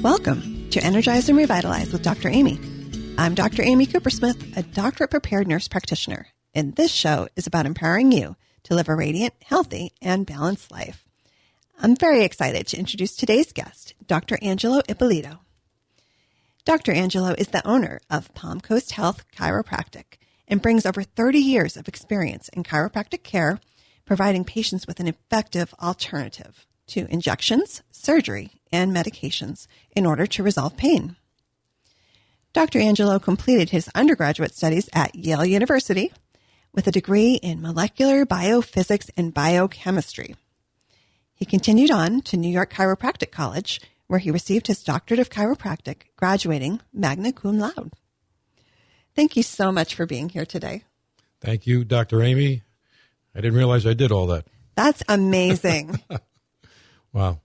Welcome to Energize and Revitalize with Dr. Amy. I'm Dr. Amy Coopersmith, a doctorate-prepared nurse practitioner, and this show is about empowering you to live a radiant, healthy, and balanced life. I'm very excited to introduce today's guest, Dr. Angelo Ippolito. Dr. Angelo is the owner of Palm Coast Health Chiropractic and brings over 30 years of experience in chiropractic care, providing patients with an effective alternative to injections, surgery, and medications in order to resolve pain. Dr. Angelo completed his undergraduate studies at Yale University with a degree in molecular biophysics and biochemistry. He continued on to New York Chiropractic College, where he received his doctorate of chiropractic, graduating magna cum laude. Thank you so much for being here today. Thank you, Dr. Amy. I didn't realize I did all that. That's amazing. Wow.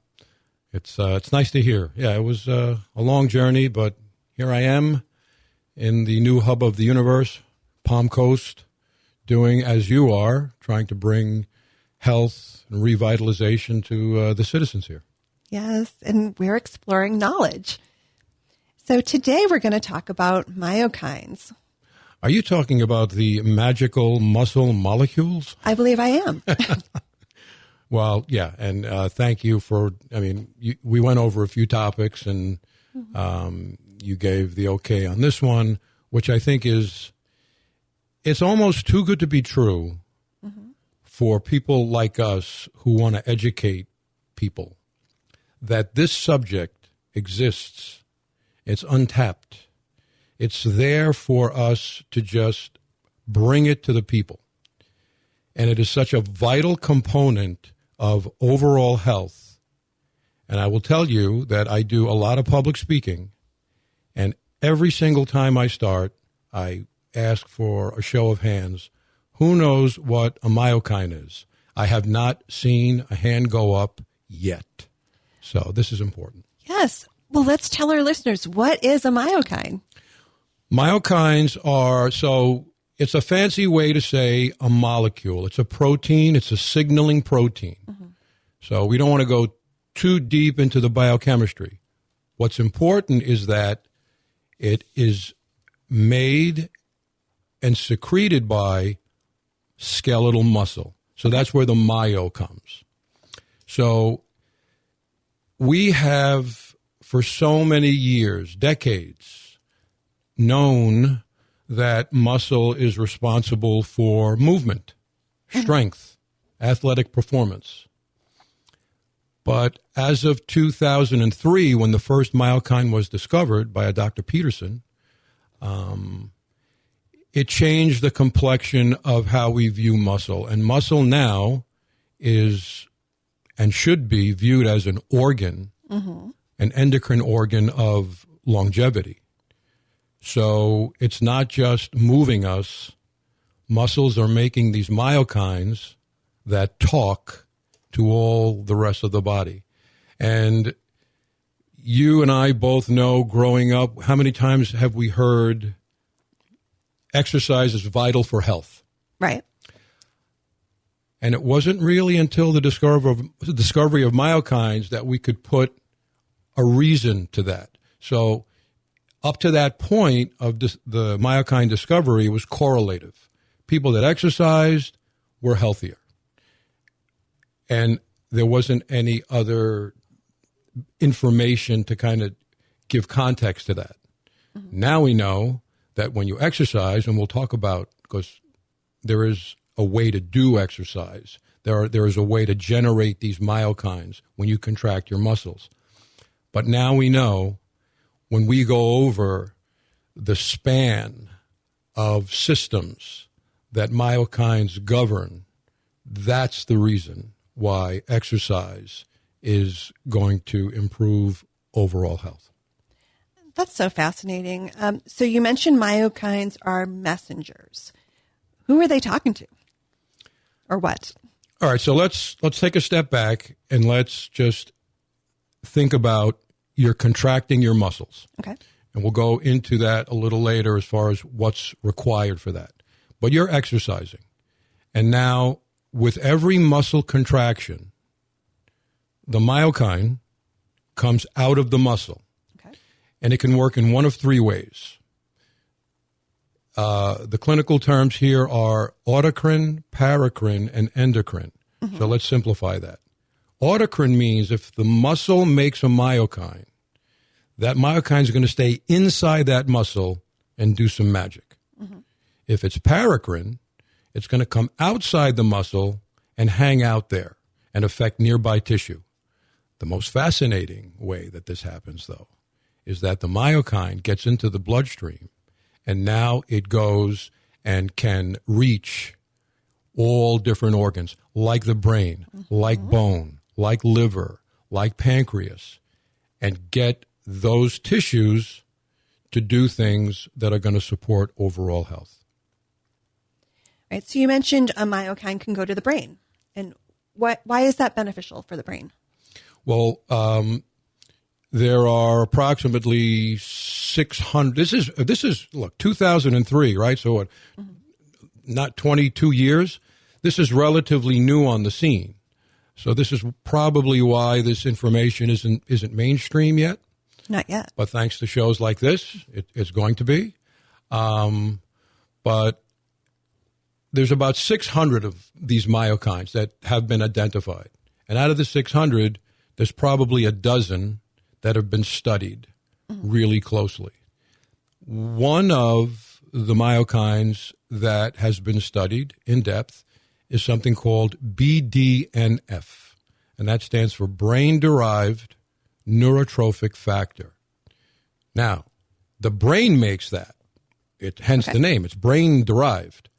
It's nice to hear. Yeah, it was a long journey, but here I am in the new hub of the universe, Palm Coast, doing as you are, trying to bring health and revitalization to the citizens here. Yes, and we're exploring knowledge. So today we're going to talk about myokines. Are you talking about the magical muscle molecules? I believe I am. Well, yeah, and thank you for, we went over a few topics, and you gave the okay on this one, which I think it's almost too good to be true for people like us who want to educate people that this subject exists. It's untapped. It's there for us to just bring it to the people. And it is such a vital component of overall health. And I will tell you that I do a lot of public speaking, and every single time I start, I ask for a show of hands. Who knows what a myokine is? I have not seen a hand go up yet. So this is important. Yes. Well, let's tell our listeners, what is a myokine? Myokines it's a fancy way to say a molecule. It's a protein. It's a signaling protein. So we don't want to go too deep into the biochemistry. What's important is that it is made and secreted by skeletal muscle. So that's where the myo comes. So we have, for so many years, decades, known that muscle is responsible for movement, strength, athletic performance. But as of 2003, when the first myokine was discovered by a Dr. Peterson, it changed the complexion of how we view muscle. And muscle now is and should be viewed as an organ, an endocrine organ of longevity. So it's not just moving us. Muscles are making these myokines that talk to all the rest of the body. And you and I both know, growing up, how many times have we heard exercise is vital for health? Right. And it wasn't really until the discovery of myokines that we could put a reason to that. So up to that point of the myokine discovery, it was correlative. People that exercised were healthier. And there wasn't any other information to kind of give context to that. Now we know that when you exercise, and we'll talk about, because there is a way to do exercise, there is a way to generate these myokines when you contract your muscles. But now we know, when we go over the span of systems that myokines govern, that's the reason why exercise is going to improve overall health. That's so fascinating. So you mentioned myokines are messengers. Who are they talking to? Or what? All right, so let's take a step back and let's just think about you're contracting your muscles. Okay. And we'll go into that a little later as far as what's required for that. But you're exercising. And now, with every muscle contraction, the myokine comes out of the muscle. and it can work in one of three ways. The clinical terms here are autocrine, paracrine, and endocrine. Mm-hmm. So let's simplify that. Autocrine means if the muscle makes a myokine, that myokine is going to stay inside that muscle and do some magic. Mm-hmm. If it's paracrine, it's going to come outside the muscle and hang out there and affect nearby tissue. The most fascinating way that this happens, though, is that the myokine gets into the bloodstream, and now it goes and can reach all different organs, like the brain, mm-hmm. like bone, like liver, like pancreas, and get those tissues to do things that are going to support overall health. Right. So you mentioned a myokine can go to the brain. And why is that beneficial for the brain? Well, there are approximately 600. This is look, 2003, right? So what? Mm-hmm. Not 22 years. This is relatively new on the scene. So this is probably why this information isn't mainstream yet. Not yet. But thanks to shows like this, it's going to be. But there's about 600 of these myokines that have been identified. And out of the 600, there's probably a dozen that have been studied really closely. One of the myokines that has been studied in depth is something called BDNF, and that stands for brain-derived neurotrophic factor. Now, the brain makes that. Hence the name. It's brain-derived.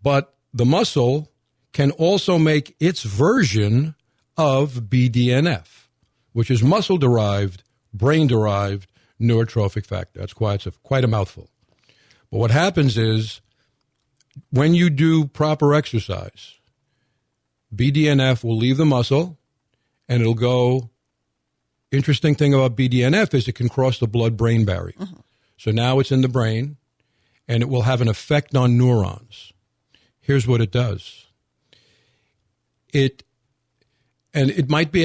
But the muscle can also make its version of BDNF, which is muscle-derived, brain-derived neurotrophic factor. That's quite a mouthful. But what happens is when you do proper exercise, BDNF will leave the muscle and it'll go. Interesting thing about BDNF is it can cross the blood-brain barrier. Mm-hmm. So now it's in the brain and it will have an effect on neurons. Here's what it does. And it might be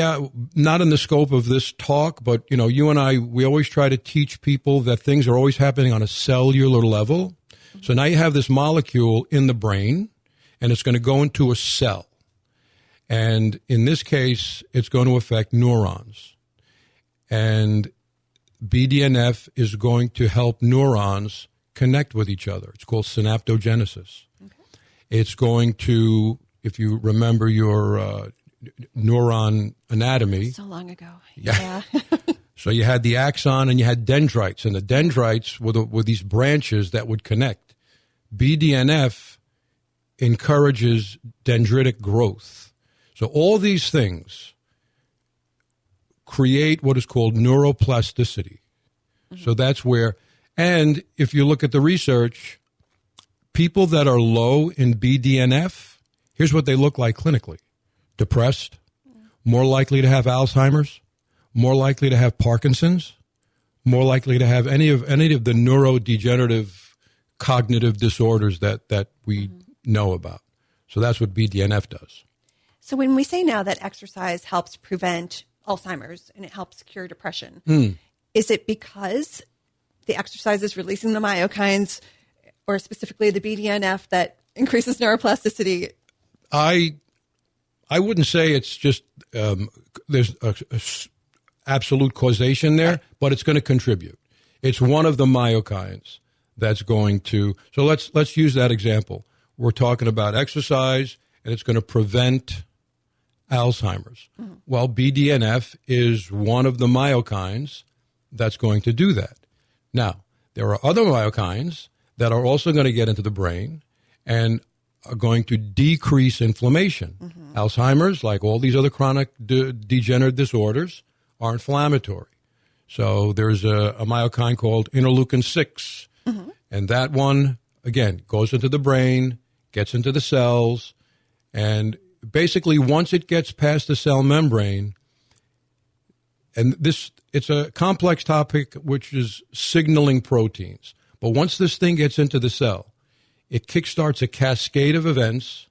not in the scope of this talk, but, you know, you and I, we always try to teach people that things are always happening on a cellular level. Mm-hmm. So now you have this molecule in the brain, and it's going to go into a cell. And in this case, it's going to affect neurons. And BDNF is going to help neurons connect with each other. It's called synaptogenesis. Okay. It's going to, if you remember your neuron anatomy. So long ago. Yeah. So you had the axon and you had dendrites, and the dendrites were these branches that would connect. BDNF encourages dendritic growth. So all these things create what is called neuroplasticity. Mm-hmm. So that's where, and if you look at the research, people that are low in BDNF, here's what they look like clinically. Depressed, more likely to have Alzheimer's, more likely to have Parkinson's, more likely to have any of the neurodegenerative cognitive disorders that we know about. So that's what BDNF does. So when we say now that exercise helps prevent Alzheimer's and it helps cure depression, is it because the exercise is releasing the myokines or specifically the BDNF that increases neuroplasticity? I wouldn't say it's just there's a absolute causation there, but it's going to contribute. It's one of the myokines that's going to. So let's use that example. We're talking about exercise, and it's going to prevent Alzheimer's. Mm-hmm. Well, BDNF is one of the myokines that's going to do that. Now, there are other myokines that are also going to get into the brain and are going to decrease inflammation. Mm-hmm. Alzheimer's, like all these other chronic degenerative disorders, are inflammatory. So there's a myokine called interleukin-6, and that one, again, goes into the brain, gets into the cells, and basically once it gets past the cell membrane, and it's a complex topic, which is signaling proteins. But once this thing gets into the cell, it kickstarts a cascade of events,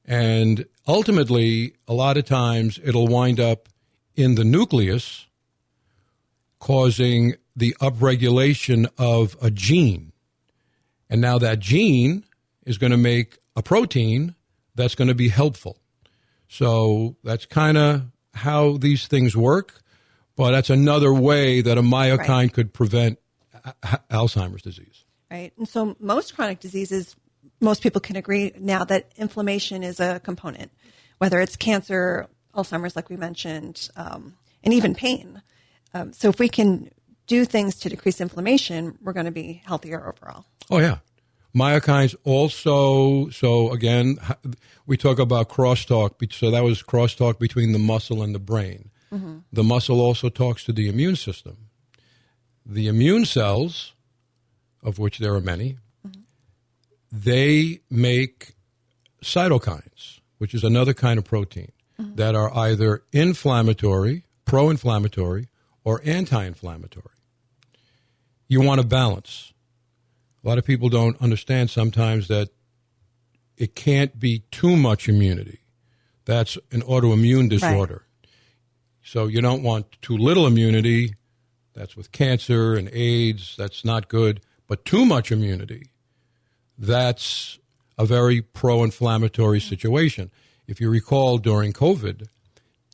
and ultimately, a lot of times, it'll wind up in the nucleus, causing the upregulation of a gene. And now that gene is going to make a protein that's going to be helpful. So that's kind of how these things work. But that's another way that a myokine could prevent Alzheimer's disease. Right. And so most chronic diseases, most people can agree now that inflammation is a component, whether it's cancer, Alzheimer's, like we mentioned, and even pain. So if we can do things to decrease inflammation, we're going to be healthier overall. Oh, yeah. Myokines also, so again, we talk about crosstalk. So that was crosstalk between the muscle and the brain. Mm-hmm. The muscle also talks to the immune system. The immune cells, of which there are many, mm-hmm. they make cytokines, which is another kind of protein, mm-hmm. that are either inflammatory, pro-inflammatory, or anti-inflammatory. You want a balance. A lot of people don't understand sometimes that it can't be too much immunity. That's an autoimmune disorder. Right. So you don't want too little immunity. That's with cancer and AIDS. That's not good. But too much immunity, that's a very pro-inflammatory situation. If you recall during COVID,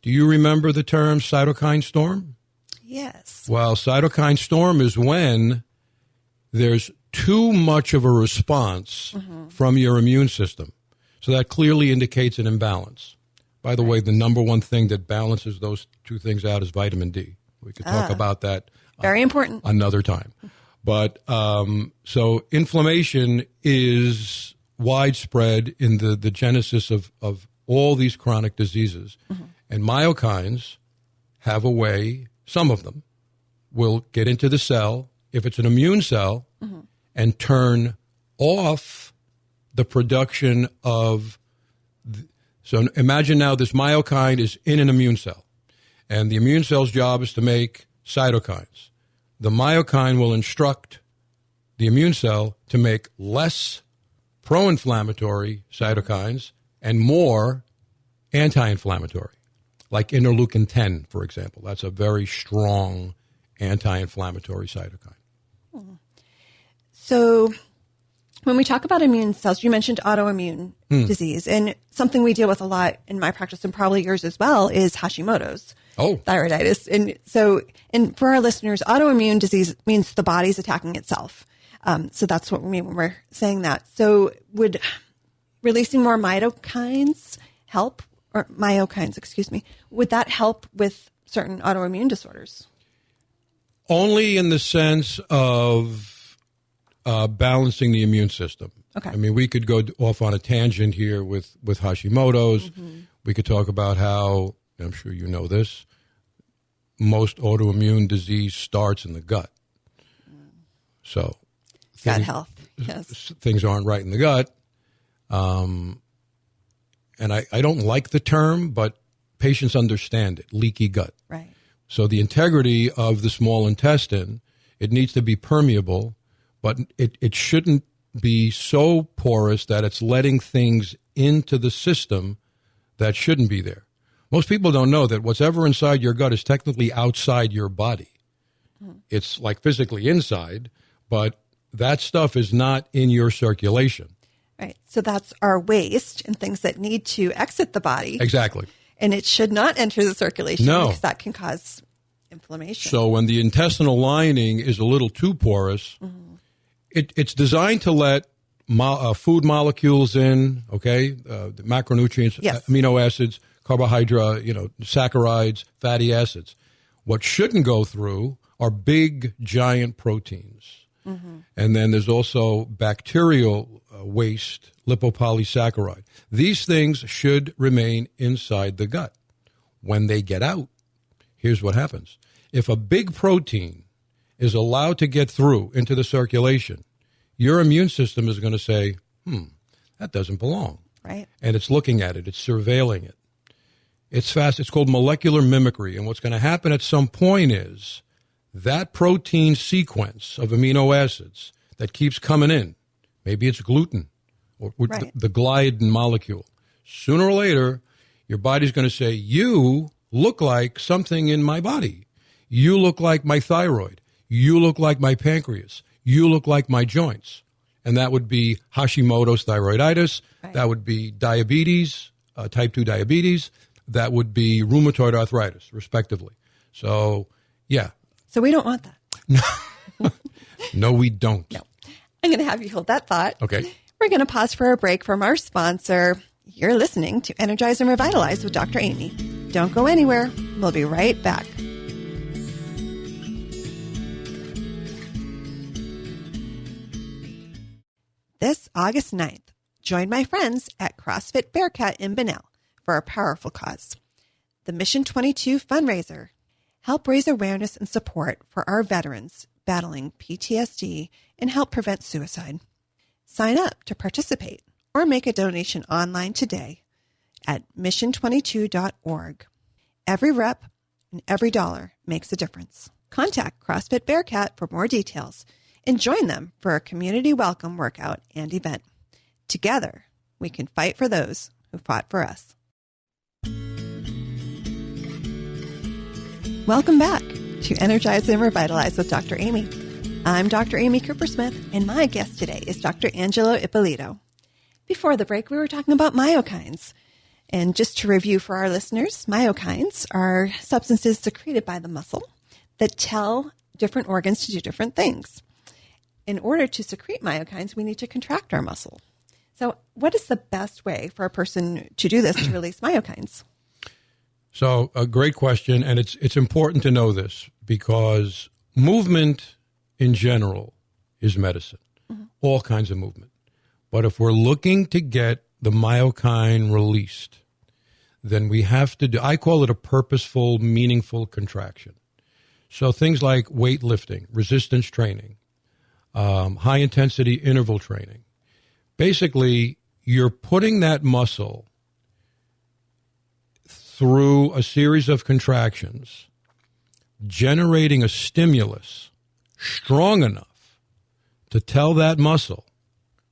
do you remember the term cytokine storm? Yes. Well, cytokine storm is when there's too much of a response mm-hmm. from your immune system. So that clearly indicates an imbalance. By the way, the number one thing that balances those two things out is vitamin D. We could talk about that very important another time. But so inflammation is widespread in the genesis of all these chronic diseases. Mm-hmm. And myokines have a way, some of them, will get into the cell, if it's an immune cell, mm-hmm. and turn off the production of... So imagine now this myokine is in an immune cell, and the immune cell's job is to make cytokines. The myokine will instruct the immune cell to make less pro-inflammatory cytokines and more anti-inflammatory, like interleukin 10, for example. That's a very strong anti-inflammatory cytokine. So when we talk about immune cells, you mentioned autoimmune disease, and something we deal with a lot in my practice, and probably yours as well, is Hashimoto's. Thyroiditis. And so, and for our listeners, autoimmune disease means the body's attacking itself. So that's what we mean when we're saying that. So would releasing more myokines help, or myokines, excuse me, would that help with certain autoimmune disorders? Only in the sense of balancing the immune system. Okay. I mean, we could go off on a tangent here with Hashimoto's. Mm-hmm. We could talk about how, I'm sure you know this, most autoimmune disease starts in the gut. So gut health, yes. Things aren't right in the gut. And I don't like the term, but patients understand it, leaky gut. Right. So the integrity of the small intestine, it needs to be permeable, but it shouldn't be so porous that it's letting things into the system that shouldn't be there. Most people don't know that whatever inside your gut is technically outside your body. Mm. It's like physically inside, but that stuff is not in your circulation. Right. So that's our waste and things that need to exit the body. Exactly. And it should not enter the circulation no. because that can cause inflammation. So when the intestinal lining is a little too porous, mm-hmm. it's designed to let food molecules in, okay, the macronutrients, yes. amino acids, carbohydrate, saccharides, fatty acids. What shouldn't go through are big, giant proteins. Mm-hmm. And then there's also bacterial waste, lipopolysaccharide. These things should remain inside the gut. When they get out, here's what happens. If a big protein is allowed to get through into the circulation, your immune system is going to say, that doesn't belong. Right. And it's looking at it. It's surveilling it. It's fast. It's called molecular mimicry. And what's going to happen at some point is that protein sequence of amino acids that keeps coming in, maybe it's gluten or right. the gliadin molecule. Sooner or later, your body's going to say, you look like something in my body. You look like my thyroid. you look like my pancreas. You look like my joints. And that would be Hashimoto's thyroiditis. Right. That would be diabetes, type 2 diabetes. That would be rheumatoid arthritis, respectively. So, yeah. So we don't want that. No, we don't. No. I'm going to have you hold that thought. Okay. We're going to pause for a break from our sponsor. You're listening to Energize and Revitalize with Dr. Amy. Don't go anywhere. We'll be right back. This August 9th, join my friends at CrossFit Bearcat in Bunnell for a powerful cause. The Mission 22 fundraiser. Help raise awareness and support for our veterans battling PTSD and help prevent suicide. Sign up to participate or make a donation online today at mission22.org. Every rep and every dollar makes a difference. Contact CrossFit Bearcat for more details and join them for a community welcome workout and event. Together, we can fight for those who fought for us. Welcome back to Energize and Revitalize with Dr. Amy. I'm Dr. Amy Cooper-Smith, and my guest today is Dr. Angelo Ippolito. Before the break, we were talking about myokines. And just to review for our listeners, myokines are substances secreted by the muscle that tell different organs to do different things. In order to secrete myokines, we need to contract our muscle. So what is the best way for a person to do this to release myokines? So a great question, and it's important to know this because movement in general is medicine, all kinds of movement. But if we're looking to get the myokine released, then we have to do, I call it a purposeful, meaningful contraction. So things like weightlifting, resistance training, high-intensity interval training. Basically, you're putting that muscle through a series of contractions, generating a stimulus strong enough to tell that muscle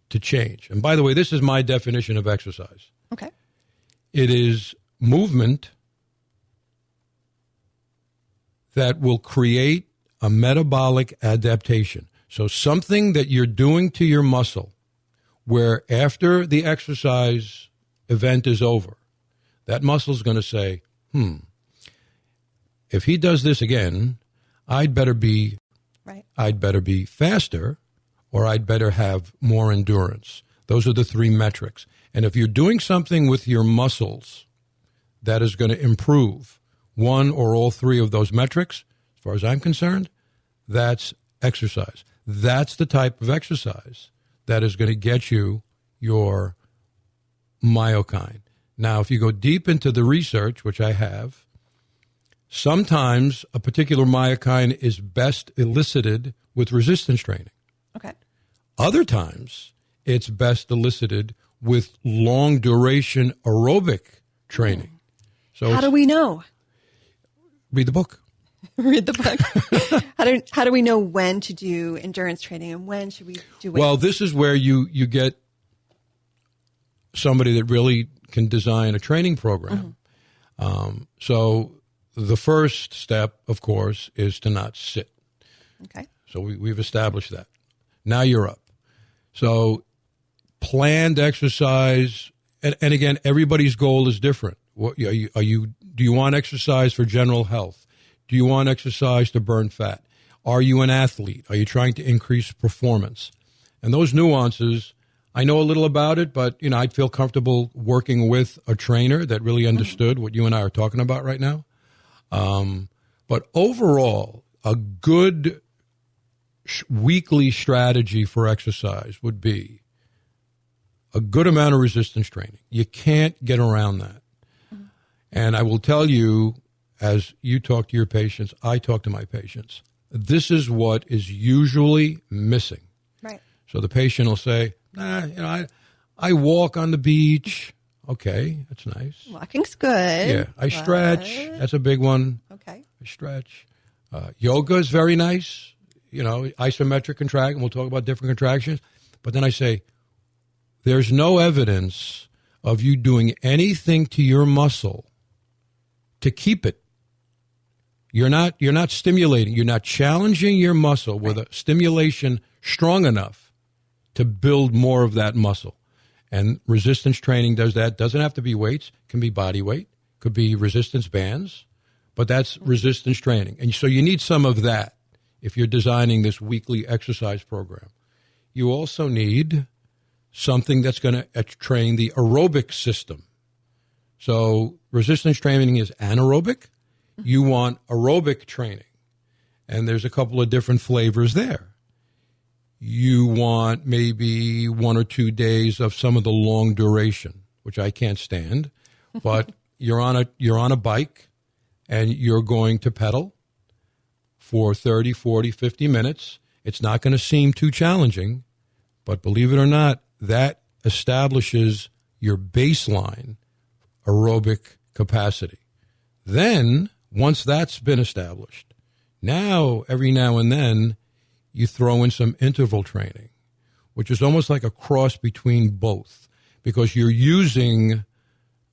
to change. And by the way, this is my definition of exercise. Okay. It is movement that will create a metabolic adaptation. So something that you're doing to your muscle where after the exercise event is over, that muscle's going to say, if he does this again, I'd better be faster, or I'd better have more endurance. Those are the three metrics. And if you're doing something with your muscles that is going to improve one or all three of those metrics, as far as I'm concerned, that's exercise. That's the type of exercise that is going to get you your myokine. Now, if you go deep into the research, which I have, sometimes a particular myokine is best elicited with resistance training. Okay. Other times, it's best elicited with long-duration aerobic training. So how do we know? Read the book. Read the book. How do we know when to do endurance training and when should we do weights? Well, this is where you get somebody that really can design a training program. So the first step, of course, is to not sit. Okay. So we've established that. Now you're up. So planned exercise, and again, everybody's goal is different. Do you want exercise for general health? Do you want exercise to burn fat? Are you an athlete? Are you trying to increase performance? And those nuances, I know a little about it, but I'd feel comfortable working with a trainer that really understood what you and I are talking about right now. But overall, a good weekly strategy for exercise would be a good amount of resistance training. You can't get around that. And I will tell you, as you talk to your patients, I talk to my patients, this is what is usually missing. Right. So the patient will say, I walk on the beach. Okay, that's nice. Walking's good. Yeah, I stretch. That's a big one. Okay. I stretch. Yoga is very nice. Isometric contraction. We'll talk about different contractions. But then I say, there's no evidence of you doing anything to your muscle to keep it. You're not stimulating. You're not challenging your muscle with a stimulation strong enough to build more of that muscle. And resistance training does that. Doesn't have to be weights. It can be body weight. Could be resistance bands. But that's resistance training. And so you need some of that if you're designing this weekly exercise program. You also need something that's going to train the aerobic system. So resistance training is anaerobic. You want aerobic training. And there's a couple of different flavors there. You want maybe 1 or 2 days of some of the long duration, which I can't stand. But you're on a bike and you're going to pedal for 30, 40, 50 minutes. It's not going to seem too challenging, but believe it or not, that establishes your baseline aerobic capacity. Then, once that's been established, now, every now and then, you throw in some interval training, which is almost like a cross between both, because you're using,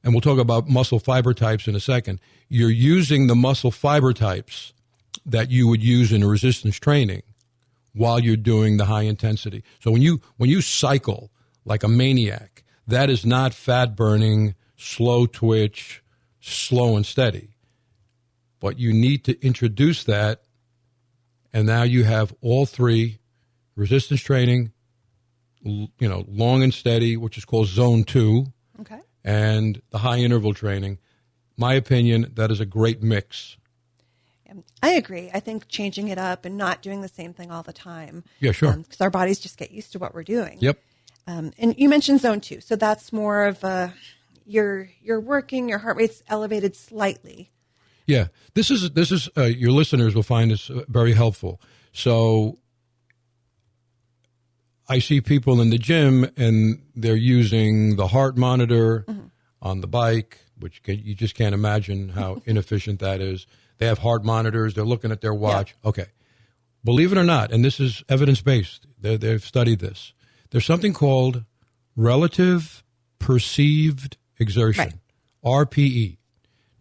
and we'll talk about muscle fiber types in a second, you're using the muscle fiber types that you would use in resistance training while you're doing the high intensity. So when you cycle like a maniac, that is not fat burning, slow twitch, slow and steady. But you need to introduce that, and now you have all three: resistance training, long and steady, which is called zone 2, okay, and the high interval training. My opinion, that is a great mix. I agree. I think changing it up and not doing the same thing all the time. Yeah, sure. Because our bodies just get used to what we're doing. Yep. And you mentioned zone 2. So that's more of you're working, your heart rate's elevated slightly. Yeah. This is your listeners will find this very helpful. So I see people in the gym and they're using the heart monitor on the bike, which you just can't imagine how inefficient that is. They have heart monitors. They're looking at their watch. Yeah. Okay. Believe it or not, and this is evidence-based, they've studied this, there's something called relative perceived exertion, RPE.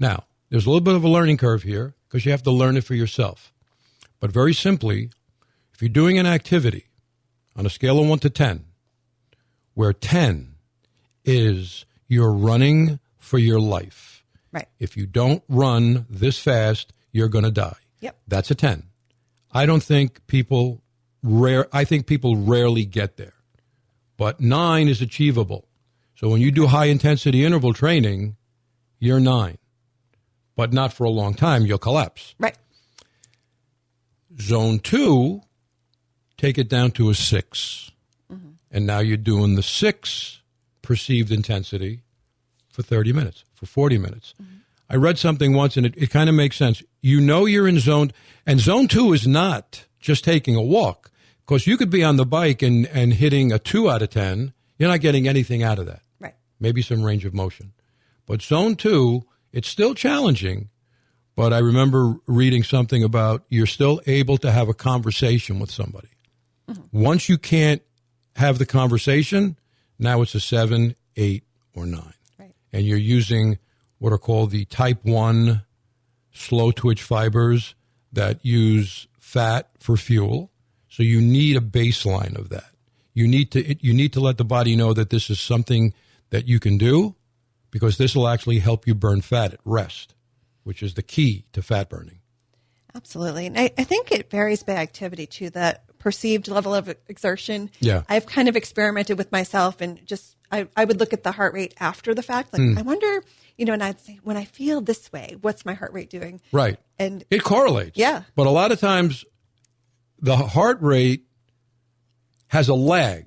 Now, there's a little bit of a learning curve here because you have to learn it for yourself. But very simply, if you're doing an activity on a scale of 1 to 10, where 10 is you're running for your life. Right. If you don't run this fast, you're going to die. Yep. That's a 10. I think people rarely get there. But 9 is achievable. So when you do high intensity interval training, you're 9. But not for a long time, you'll collapse. Right. Zone 2, take it down to a 6. Mm-hmm. And now you're doing the 6 perceived intensity for 30 minutes, for 40 minutes. Mm-hmm. I read something once, and it kind of makes sense. You're in zone, and zone 2 is not just taking a walk, because you could be on the bike and hitting a 2 out of 10. You're not getting anything out of that. Right. Maybe some range of motion. But zone 2, it's still challenging, but I remember reading something about you're still able to have a conversation with somebody. Mm-hmm. Once you can't have the conversation, now it's a 7, 8, or 9. Right. And you're using what are called the type 1 slow twitch fibers that use fat for fuel. So you need a baseline of that. You need to let the body know that this is something that you can do, because this will actually help you burn fat at rest, which is the key to fat burning. Absolutely. And I think it varies by activity too, that perceived level of exertion. Yeah. I've kind of experimented with myself, and just I would look at the heart rate after the fact. Like, I wonder, and I'd say, when I feel this way, what's my heart rate doing? Right. And it correlates. Yeah. But a lot of times the heart rate has a lag.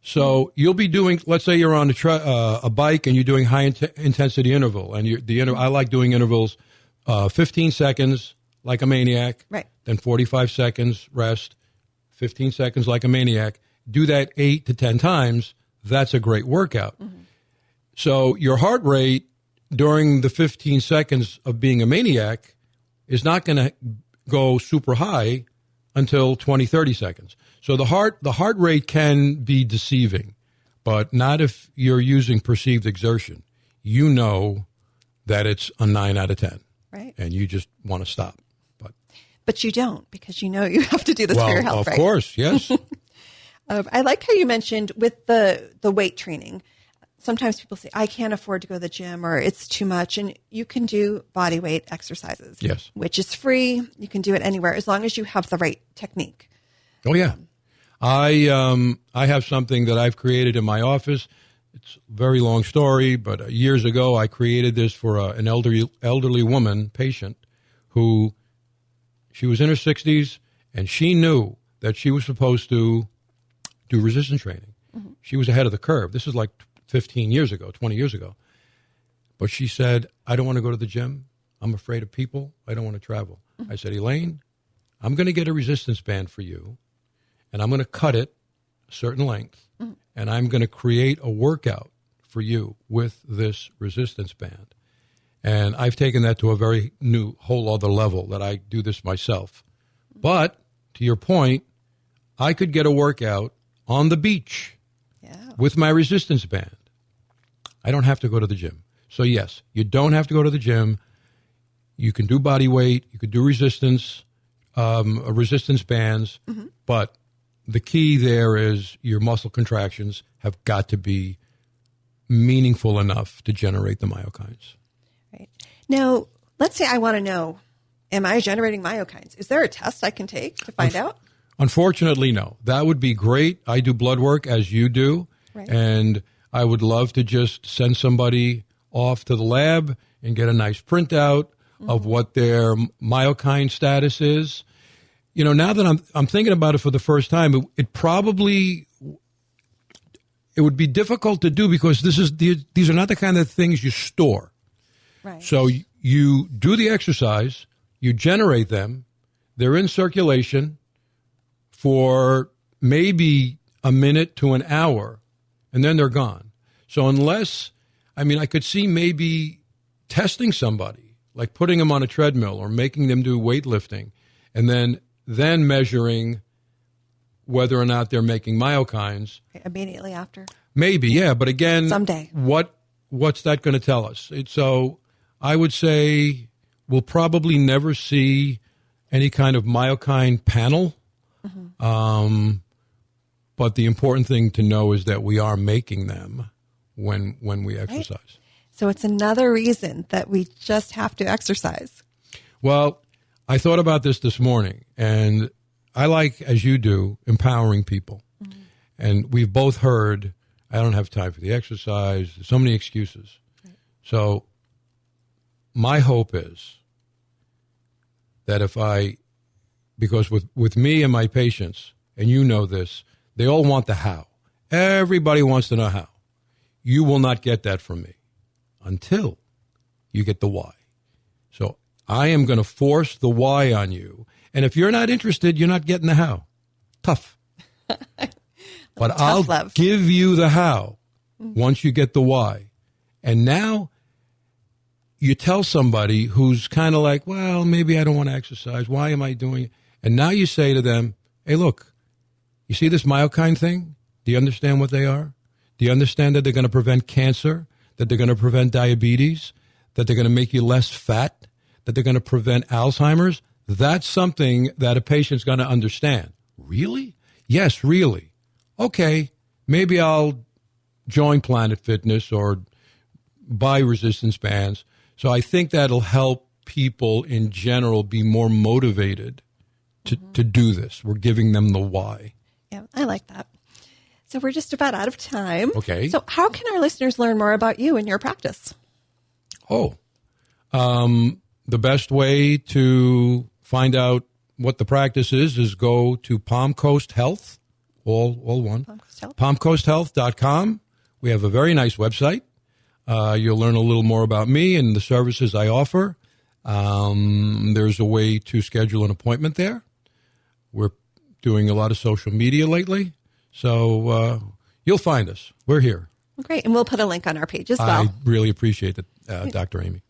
So you'll be doing, let's say you're on a bike and you're doing high intensity interval. And I like doing intervals 15 seconds like a maniac. Right. Then 45 seconds rest, 15 seconds like a maniac. Do that 8 to 10 times. That's a great workout. Mm-hmm. So your heart rate during the 15 seconds of being a maniac is not going to go super high until 20, 30 seconds. So the heart rate can be deceiving, but not if you're using perceived exertion. You know that it's a 9 out of 10. Right. And you just want to stop. but you don't because you know you have to do this for your health, right? Of course, yes. I like how you mentioned with the weight training. Sometimes people say, I can't afford to go to the gym or it's too much. And you can do body weight exercises, yes, which is free. You can do it anywhere as long as you have the right technique. Oh, yeah. I have something that I've created in my office. It's a very long story, but years ago I created this for an elderly woman patient who she was in her 60s and she knew that she was supposed to do resistance training. Mm-hmm. She was ahead of the curve. This is like 15 years ago, 20 years ago. But she said, I don't want to go to the gym. I'm afraid of people. I don't want to travel. Mm-hmm. I said, Elaine, I'm going to get a resistance band for you, and I'm going to cut it a certain length, mm-hmm. and I'm going to create a workout for you with this resistance band. And I've taken that to a very new, whole other level that I do this myself. Mm-hmm. But to your point, I could get a workout on the beach with my resistance band. I don't have to go to the gym. So yes, you don't have to go to the gym. You can do body weight. You could do resistance bands. Mm-hmm. But the key there is your muscle contractions have got to be meaningful enough to generate the myokines. Right. Now, let's say I want to know, am I generating myokines? Is there a test I can take to find out? Unfortunately, no. That would be great. I do blood work as you do. Right. And I would love to just send somebody off to the lab and get a nice printout mm-hmm. of what their myokine status is. You know, now that I'm thinking about it for the first time, it would be difficult to do because these are not the kind of things you store. Right. So you do the exercise, you generate them, they're in circulation for maybe a minute to an hour, and then they're gone. So I could see maybe testing somebody, like putting them on a treadmill or making them do weightlifting, and then measuring whether or not they're making myokines. Immediately after? Maybe, yeah. But again, someday. What's that going to tell us? So I would say we'll probably never see any kind of myokine panel. Mm-hmm. But the important thing to know is that we are making them when we exercise. Right. So it's another reason that we just have to exercise. Well, I thought about this morning, and I like, as you do, empowering people. Mm-hmm. And we've both heard, I don't have time for the exercise, there's so many excuses. Right. So my hope is that because with me and my patients, and you know this, they all want the how. Everybody wants to know how. You will not get that from me until you get the why. So I am going to force the why on you. And if you're not interested, you're not getting the how. Tough. But I'll give you the how once you get the why. And now you tell somebody who's kind of like, well, maybe I don't want to exercise. Why am I doing it? And now you say to them, hey, look, you see this myokine thing? Do you understand what they are? Do you understand that they're going to prevent cancer, that they're going to prevent diabetes, that they're going to make you less fat, that they're going to prevent Alzheimer's? That's something that a patient's going to understand. Really? Yes, really. Okay, maybe I'll join Planet Fitness or buy resistance bands. So I think that'll help people in general be more motivated to do this. We're giving them the why. Yeah, I like that. So we're just about out of time. Okay. So how can our listeners learn more about you and your practice? The best way to find out what the practice is go to Palm Coast Health, all one. Palm Coast Health. PalmCoastHealth.com. We have a very nice website. You'll learn a little more about me and the services I offer. There's a way to schedule an appointment there. We're doing a lot of social media lately. So you'll find us. We're here. Great. And we'll put a link on our page as well. I really appreciate it, Dr. Amy.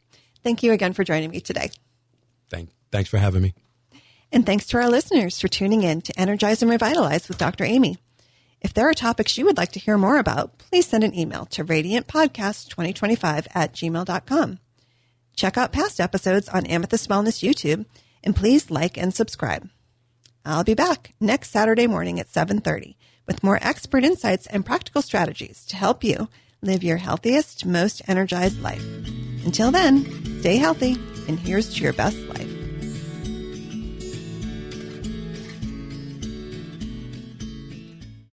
Thank you again for joining me today. Thanks for having me. And thanks to our listeners for tuning in to Energize and Revitalize with Dr. Amy. If there are topics you would like to hear more about, please send an email to radiantpodcast2025@gmail.com. Check out past episodes on Amethyst Wellness YouTube And please like and subscribe. I'll be back next Saturday morning at 7:30 with more expert insights and practical strategies to help you live your healthiest, most energized life. Until then, stay healthy, and here's to your best life.